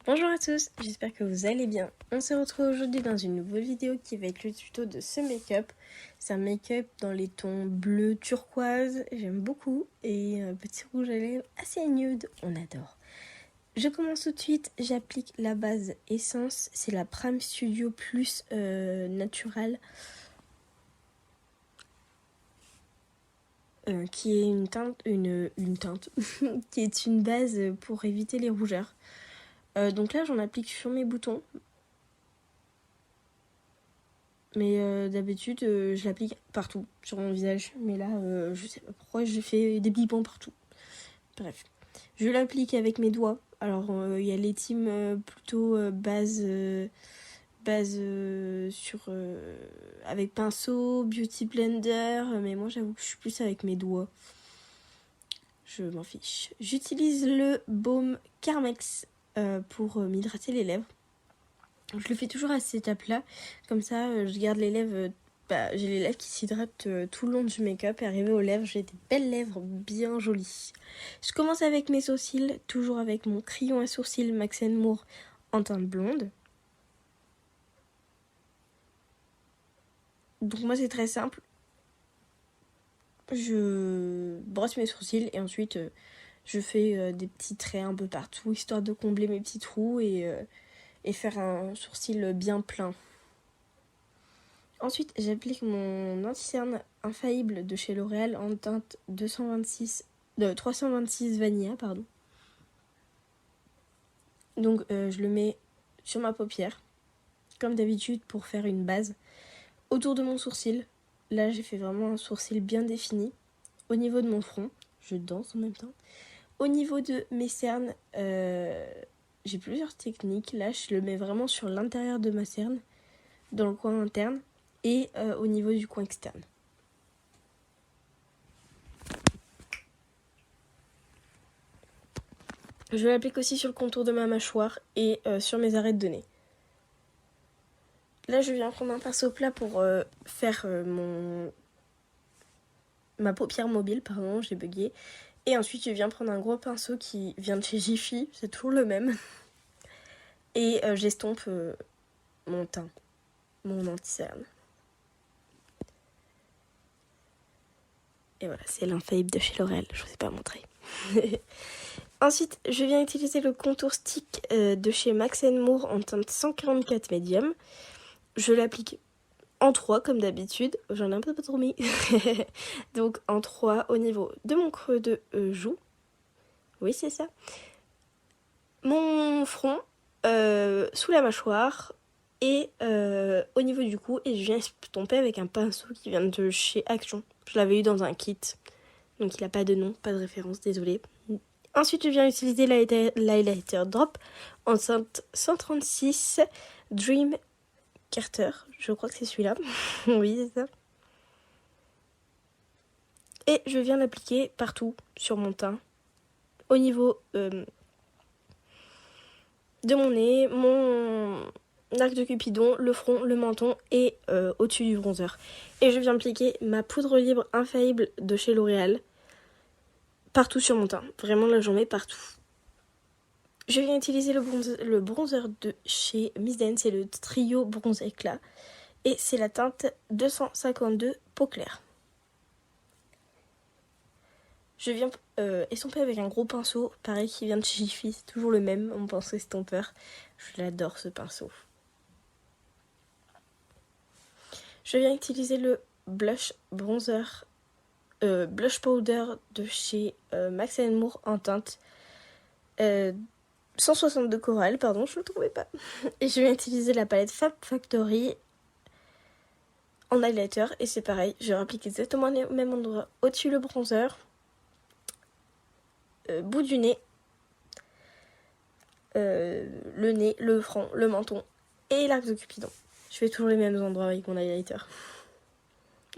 Bonjour à tous, j'espère que vous allez bien. On se retrouve aujourd'hui dans une nouvelle vidéo qui va être le tuto de ce make-up. C'est un make-up dans les tons bleu turquoise, j'aime beaucoup, et un petit rouge à lèvres assez nude, on adore. Je commence tout de suite, j'applique la base Essence, c'est la Prime Studio Plus naturelle. Qui est une teinte, qui est une base pour éviter les rougeurs. Donc là j'en applique sur mes boutons. Mais d'habitude, je l'applique partout sur mon visage. Mais là, je sais pas pourquoi, j'ai fait des petits points partout. Bref. Je l'applique avec mes doigts. Alors, il y a les teams plutôt base avec pinceau, beauty blender. Mais moi, j'avoue que je suis plus avec mes doigts. Je m'en fiche. J'utilise le baume Carmex pour m'hydrater les lèvres. Je le fais toujours à cette étape-là, comme ça je garde les lèvres, j'ai les lèvres qui s'hydratent tout le long du make-up et arrivé aux lèvres, j'ai des belles lèvres bien jolies. Je commence avec mes sourcils, toujours avec mon crayon à sourcils Max & Moore en teinte blonde. Donc moi c'est très simple, je brosse mes sourcils et ensuite je fais des petits traits un peu partout, histoire de combler mes petits trous et faire un sourcil bien plein. Ensuite, j'applique mon anti-cerne infaillible de chez L'Oréal en teinte 326 Vanilla, pardon. Donc, je le mets sur ma paupière, comme d'habitude, pour faire une base. Autour de mon sourcil, là, j'ai fait vraiment un sourcil bien défini. Au niveau de mon front, je danse en même temps. Au niveau de mes cernes, j'ai plusieurs techniques. Là, je le mets vraiment sur l'intérieur de ma cerne, dans le coin interne, et au niveau du coin externe. Je l'applique aussi sur le contour de ma mâchoire et sur mes arêtes de nez. Là, je viens prendre un pinceau plat pour faire ma paupière mobile, pardon, j'ai bugué. Et ensuite, je viens prendre un gros pinceau qui vient de chez Jiffy, c'est toujours le même. Et j'estompe mon teint, mon anti-cerne. Et voilà, c'est l'infaillible de chez L'Oréal, je vous ai pas montré. Ensuite, je viens utiliser le contour stick de chez Max & Moore en teinte 144 médium. Je l'applique en 3 comme d'habitude, j'en ai un peu trop mis. Donc en 3 au niveau de mon creux de joue. Oui, c'est ça. Mon front, sous la mâchoire et au niveau du cou. Et je viens estomper avec un pinceau qui vient de chez Action. Je l'avais eu dans un kit. Donc il n'a pas de nom, pas de référence, désolée. Ensuite, je viens utiliser l'highlighter drop en teinte 136 Dream Carter. Je crois que c'est celui-là. Oui, c'est ça. Et je viens l'appliquer partout sur mon teint. Au niveau de mon nez, mon arc de Cupidon, le front, le menton et au-dessus du bronzer. Et je viens appliquer ma poudre libre infaillible de chez L'Oréal partout sur mon teint. Vraiment, là, j'en mets partout. Je viens utiliser le bronzer de chez Miss Den, c'est le trio bronze éclat. Et c'est la teinte 252 peau claire. Je viens estomper avec un gros pinceau, pareil qui vient de chez Jiffy, c'est toujours le même, mon pinceau estompeur. Je l'adore ce pinceau. Je viens utiliser le blush powder de chez Max & Moore en teinte 162 corail, pardon, je ne le trouvais pas. Et je viens utiliser la palette Fab Factory en highlighter et c'est pareil, je réapplique exactement au même endroit, au-dessus le bronzer, bout du nez, le nez, le front, le menton et l'arc de Cupidon. Je fais toujours les mêmes endroits avec mon highlighter.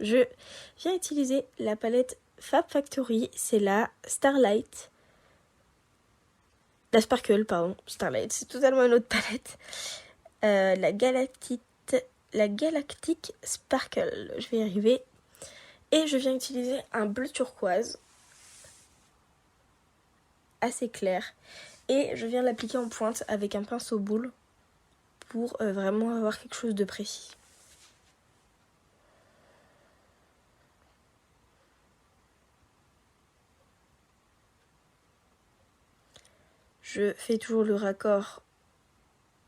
Je viens utiliser la palette Fab Factory, c'est la Starlight. La Sparkle, pardon, Starlight, c'est totalement une autre palette. La Galactic Sparkle, je vais y arriver. Et je viens utiliser un bleu turquoise assez clair. Et je viens l'appliquer en pointe avec un pinceau boule pour vraiment avoir quelque chose de précis. Je fais toujours le raccord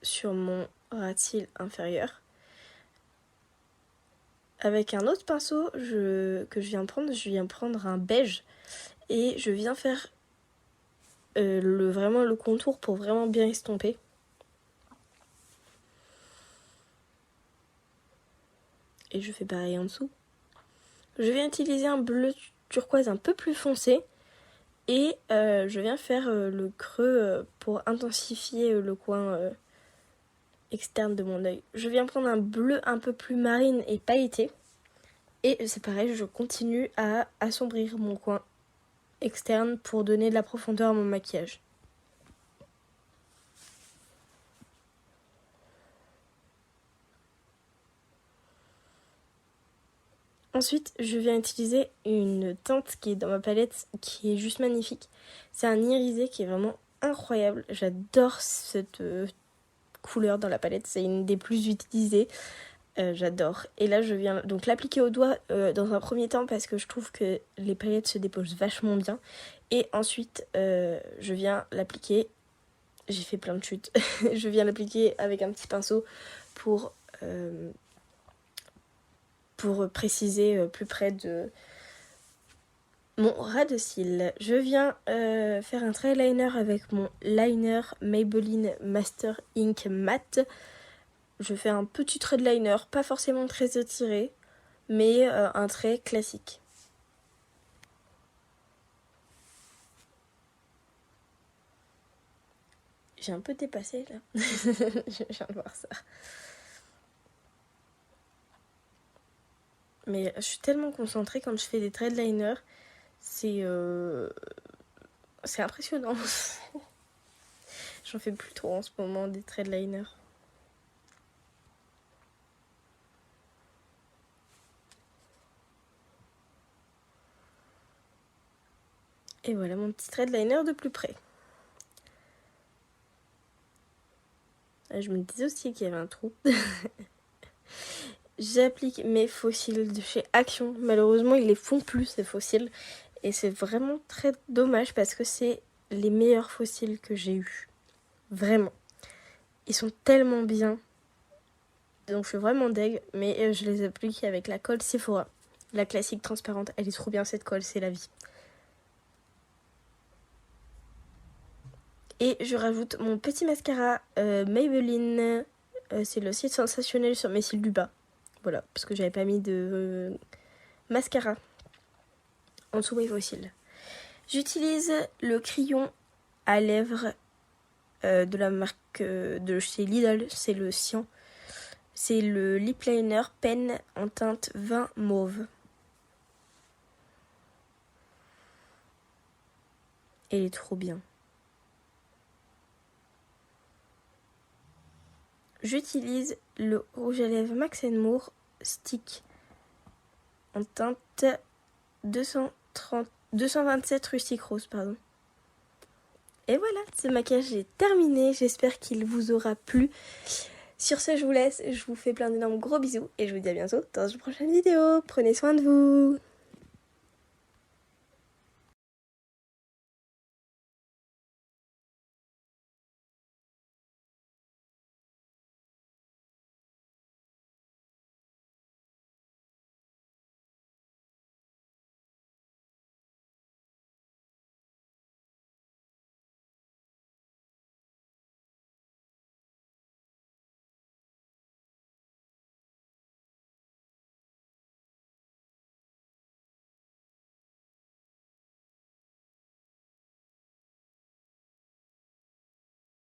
sur mon ras de cils inférieur. Avec un autre pinceau que je viens prendre un beige et je viens faire vraiment le contour pour vraiment bien estomper. Et je fais pareil en dessous. Je viens utiliser un bleu turquoise un peu plus foncé et je viens faire le creux pour intensifier le coin externe de mon œil. Je viens prendre un bleu un peu plus marine et pailleté. Et c'est pareil, je continue à assombrir mon coin externe pour donner de la profondeur à mon maquillage. Ensuite, je viens utiliser une teinte qui est dans ma palette qui est juste magnifique. C'est un irisé qui est vraiment incroyable. J'adore cette couleur dans la palette. C'est une des plus utilisées. J'adore. Et là, je viens donc l'appliquer au doigt dans un premier temps parce que je trouve que les paillettes se déposent vachement bien. Et ensuite, je viens l'appliquer. J'ai fait plein de chutes. Je viens l'appliquer avec un petit pinceau pour préciser plus près de mon ras de cils. Je viens faire un trait liner avec mon liner Maybelline Master Ink Matte. Je fais un petit trait de liner, pas forcément très étiré, mais un trait classique. J'ai un peu dépassé là. Je viens de voir ça. Mais je suis tellement concentrée quand je fais des traits de liner. C'est impressionnant. J'en fais plus trop en ce moment des traits de liner. Et voilà mon petit trait de liner de plus près. Je me disais aussi qu'il y avait un trou. J'applique mes faux cils de chez Action. Malheureusement, ils les font plus, ces faux cils. Et c'est vraiment très dommage parce que c'est les meilleurs faux cils que j'ai eus. Vraiment. Ils sont tellement bien. Donc je suis vraiment deg. Mais je les applique avec la colle Sephora. La classique transparente. Elle est trop bien cette colle, c'est la vie. Et je rajoute mon petit mascara Maybelline. C'est le cil sensationnel sur mes cils du bas. Voilà, parce que j'avais pas mis de mascara en dessous mes faux cils. J'utilise le crayon à lèvres de la marque de chez Lidl, c'est le Cyan. C'est le lip liner pen en teinte vin mauve. Elle est trop bien. J'utilise le rouge à lèvres Max & More Stick en teinte 227 Rustic Rose, pardon. Et voilà, ce maquillage est terminé. J'espère qu'il vous aura plu. Sur ce, je vous laisse. Je vous fais plein d'énormes gros bisous et je vous dis à bientôt dans une prochaine vidéo. Prenez soin de vous.